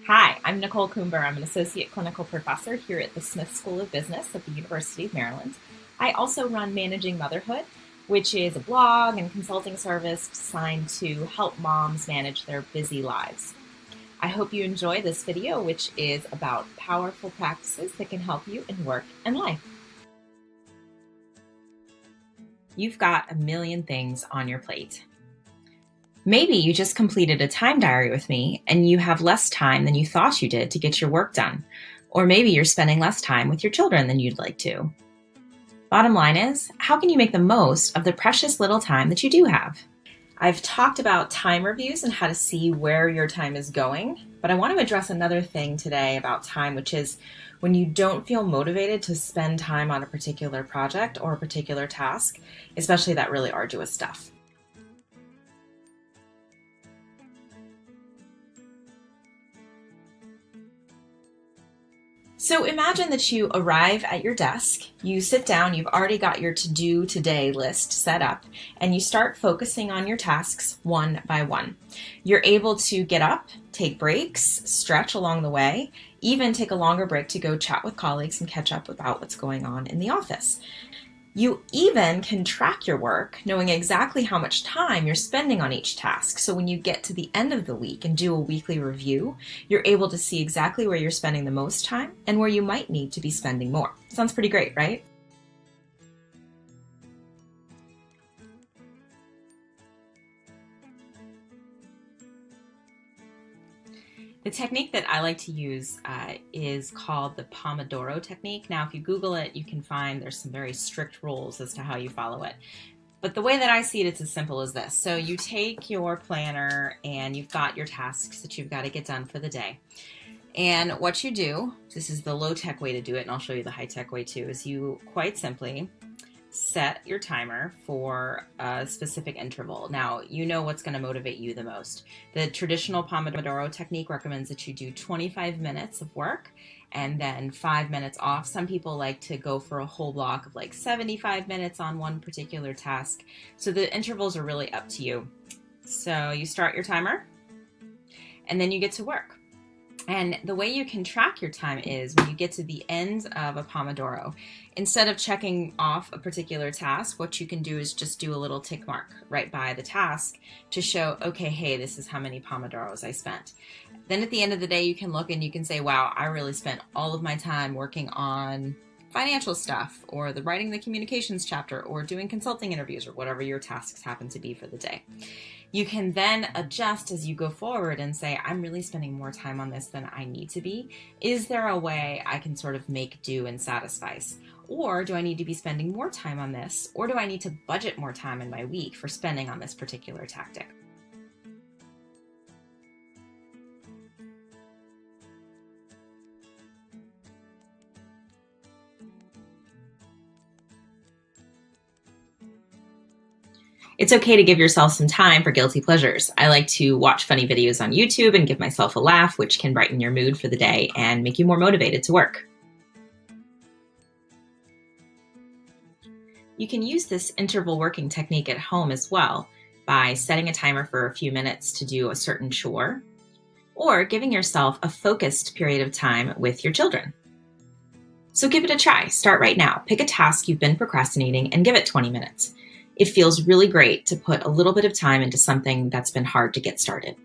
Hi, I'm Nicole Coomber. I'm an associate clinical professor here at the Smith School of Business at the University of Maryland. I also run Managing Motherhood, which is a blog and consulting service designed to help moms manage their busy lives. I hope you enjoy this video, which is about powerful practices that can help you in work and life. You've got a million things on your plate. Maybe you just completed a time diary with me and you have less time than you thought you did to get your work done. Or maybe you're spending less time with your children than you'd like to. Bottom line is, how can you make the most of the precious little time that you do have? I've talked about time reviews and how to see where your time is going, but I want to address another thing today about time, which is when you don't feel motivated to spend time on a particular project or a particular task, especially that really arduous stuff. So imagine that you arrive at your desk, you sit down, you've already got your to-do today list set up, and you start focusing on your tasks one by one. You're able to get up, take breaks, stretch along the way, even take a longer break to go chat with colleagues and catch up about what's going on in the office. You even can track your work, knowing exactly how much time you're spending on each task. So when you get to the end of the week and do a weekly review, you're able to see exactly where you're spending the most time and where you might need to be spending more. Sounds pretty great, right? The technique that I like to use is called the Pomodoro technique. Now, if you Google it, you can find there's some very strict rules as to how you follow it. But the way that I see it, it's as simple as this. So you take your planner and you've got your tasks that you've got to get done for the day. And what you do, this is the low-tech way to do it, and I'll show you the high-tech way too, is you quite simply set your timer for a specific interval. Now, you know what's going to motivate you the most. The traditional Pomodoro technique recommends that you do 25 minutes of work and then 5 minutes off. Some people like to go for a whole block of like 75 minutes on one particular task. So the intervals are really up to you. So you start your timer and then you get to work. And the way you can track your time is when you get to the end of a Pomodoro, instead of checking off a particular task, what you can do is just do a little tick mark right by the task to show, okay, hey, this is how many Pomodoros I spent. Then at the end of the day, you can look and you can say, wow, I really spent all of my time working on financial stuff or the writing the communications chapter or doing consulting interviews or whatever your tasks happen to be for the day. You can then adjust as you go forward and say, I'm really spending more time on this than I need to be. Is there a way I can sort of make do and satisfice? Or do I need to be spending more time on this? Or do I need to budget more time in my week for spending on this particular tactic? It's okay to give yourself some time for guilty pleasures. I like to watch funny videos on YouTube and give myself a laugh, which can brighten your mood for the day and make you more motivated to work. You can use this interval working technique at home as well by setting a timer for a few minutes to do a certain chore or giving yourself a focused period of time with your children. So give it a try. Start right now. Pick a task you've been procrastinating and give it 20 minutes. It feels really great to put a little bit of time into something that's been hard to get started.